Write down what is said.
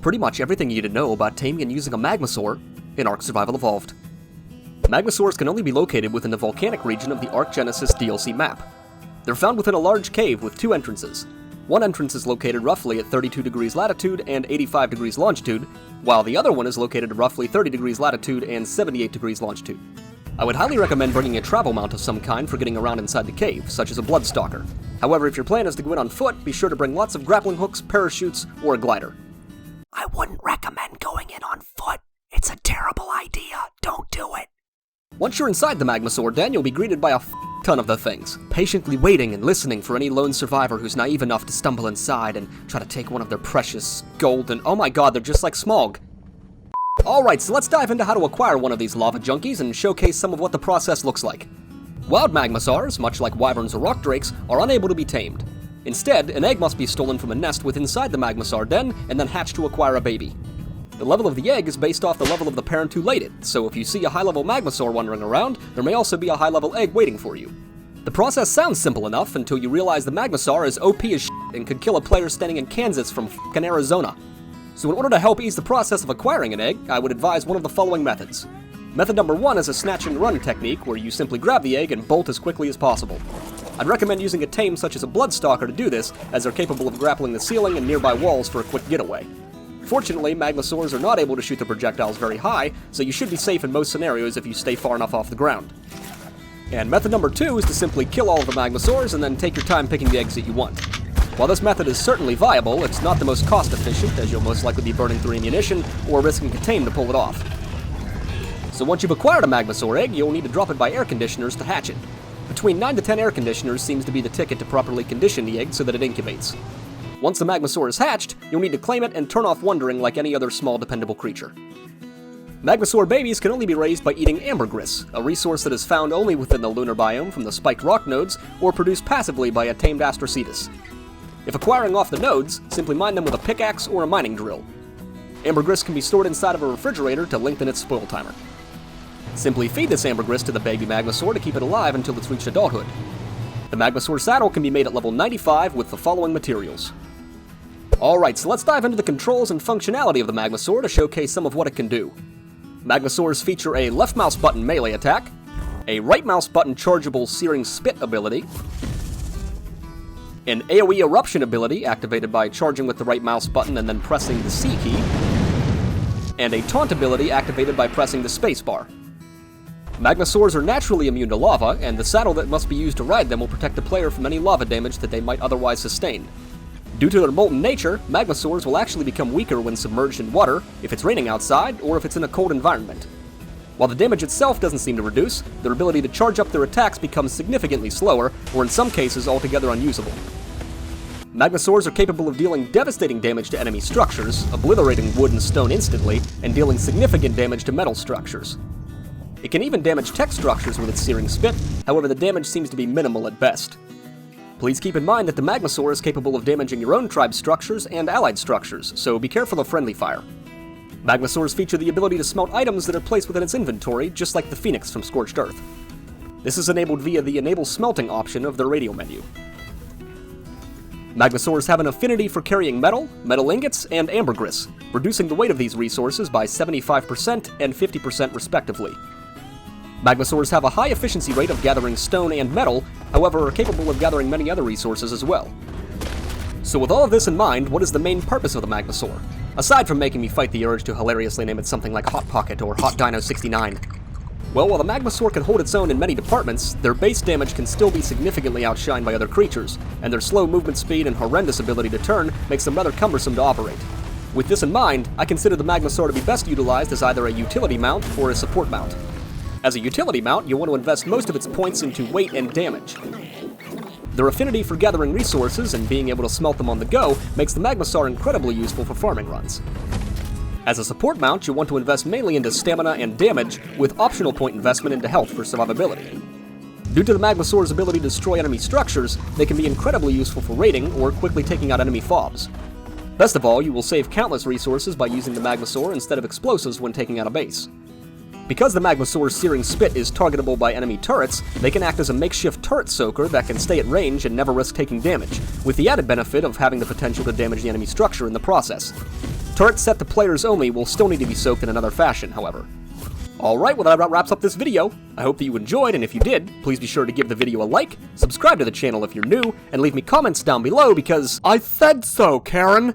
pretty much everything you need to know about taming and using a Magmasaur in ARK Survival Evolved. Magmasaurs can only be located within the volcanic region of the ARK Genesis DLC map. They're found within a large cave with two entrances. One entrance is located roughly at 32 degrees latitude and 85 degrees longitude, while the other one is located at roughly 30 degrees latitude and 78 degrees longitude. I would highly recommend bringing a travel mount of some kind for getting around inside the cave, such as a Bloodstalker. However, if your plan is to go in on foot, be sure to bring lots of grappling hooks, parachutes, or a glider. I wouldn't recommend going in on foot. It's a terrible idea. Don't do it. Once you're inside the Magmasaur den, you'll be greeted by a ton of the things, patiently waiting and listening for any lone survivor who's naive enough to stumble inside and try to take one of their precious golden— oh my god, they're just like Smog. Alright, so let's dive into how to acquire one of these lava junkies and showcase some of what the process looks like. Wild Magmasaurs, much like wyverns or rock drakes, are unable to be tamed. Instead, an egg must be stolen from a nest within inside the Magmasaur den and then hatched to acquire a baby. The level of the egg is based off the level of the parent who laid it, so if you see a high-level Magmasaur wandering around, there may also be a high-level egg waiting for you. The process sounds simple enough until you realize the Magmasaur is OP as shit and could kill a player standing in Kansas from f***ing Arizona. So in order to help ease the process of acquiring an egg, I would advise one of the following methods. Method number 1 is a snatch and run technique where you simply grab the egg and bolt as quickly as possible. I'd recommend using a tame such as a Bloodstalker to do this, as they're capable of grappling the ceiling and nearby walls for a quick getaway. Fortunately, Magmasaurs are not able to shoot their projectiles very high, so you should be safe in most scenarios if you stay far enough off the ground. And method number 2 is to simply kill all of the Magmasaurs and then take your time picking the eggs that you want. While this method is certainly viable, it's not the most cost efficient, as you'll most likely be burning through ammunition or risking a Tame to pull it off. So once you've acquired a Magmasaur egg, you'll need to drop it by air conditioners to hatch it. Between 9 to 10 air conditioners seems to be the ticket to properly condition the egg so that it incubates. Once the Magmasaur is hatched, you'll need to claim it and turn off wandering like any other small dependable creature. Magmasaur babies can only be raised by eating ambergris, a resource that is found only within the lunar biome from the spiked rock nodes, or produced passively by a tamed Astrocetus. If acquiring off the nodes, simply mine them with a pickaxe or a mining drill. Ambergris can be stored inside of a refrigerator to lengthen its spoil timer. Simply feed this ambergris to the baby Magmasaur to keep it alive until it's reached adulthood. The Magmasaur saddle can be made at level 95 with the following materials. Alright, so let's dive into the controls and functionality of the Magmasaur to showcase some of what it can do. Magmasaurs feature a left mouse button melee attack, a right mouse button chargeable searing spit ability, an AoE eruption ability activated by charging with the right mouse button and then pressing the C key, and a taunt ability activated by pressing the spacebar. Magmasaurs are naturally immune to lava, and the saddle that must be used to ride them will protect the player from any lava damage that they might otherwise sustain. Due to their molten nature, Magmasaurs will actually become weaker when submerged in water, if it's raining outside, or if it's in a cold environment. While the damage itself doesn't seem to reduce, their ability to charge up their attacks becomes significantly slower, or in some cases altogether unusable. Magmasaurs are capable of dealing devastating damage to enemy structures, obliterating wood and stone instantly, and dealing significant damage to metal structures. It can even damage tech structures with its searing spit, however the damage seems to be minimal at best. Please keep in mind that the Magmasaur is capable of damaging your own tribe's structures and allied structures, so be careful of friendly fire. Magmasaurs feature the ability to smelt items that are placed within its inventory, just like the Phoenix from Scorched Earth. This is enabled via the Enable Smelting option of their radio menu. Magmasaurs have an affinity for carrying metal, metal ingots, and ambergris, reducing the weight of these resources by 75% and 50% respectively. Magmasaurs have a high efficiency rate of gathering stone and metal, however are capable of gathering many other resources as well. So with all of this in mind, what is the main purpose of the Magmasaur? Aside from making me fight the urge to hilariously name it something like Hot Pocket or Hot Dino 69. Well, while the Magmasaur can hold its own in many departments, their base damage can still be significantly outshined by other creatures, and their slow movement speed and horrendous ability to turn makes them rather cumbersome to operate. With this in mind, I consider the Magmasaur to be best utilized as either a utility mount or a support mount. As a utility mount, you'll want to invest most of its points into weight and damage. Their affinity for gathering resources and being able to smelt them on the go makes the Magmasaur incredibly useful for farming runs. As a support mount, you'll want to invest mainly into stamina and damage, with optional point investment into health for survivability. Due to the Magmasaur's ability to destroy enemy structures, they can be incredibly useful for raiding or quickly taking out enemy fobs. Best of all, you will save countless resources by using the Magmasaur instead of explosives when taking out a base. Because the Magmasaur's searing spit is targetable by enemy turrets, they can act as a makeshift turret soaker that can stay at range and never risk taking damage, with the added benefit of having the potential to damage the enemy structure in the process. Turrets set to players only will still need to be soaked in another fashion, however. Alright, well that about wraps up this video. I hope that you enjoyed, and if you did, please be sure to give the video a like, subscribe to the channel if you're new, and leave me comments down below because I said so, Karen!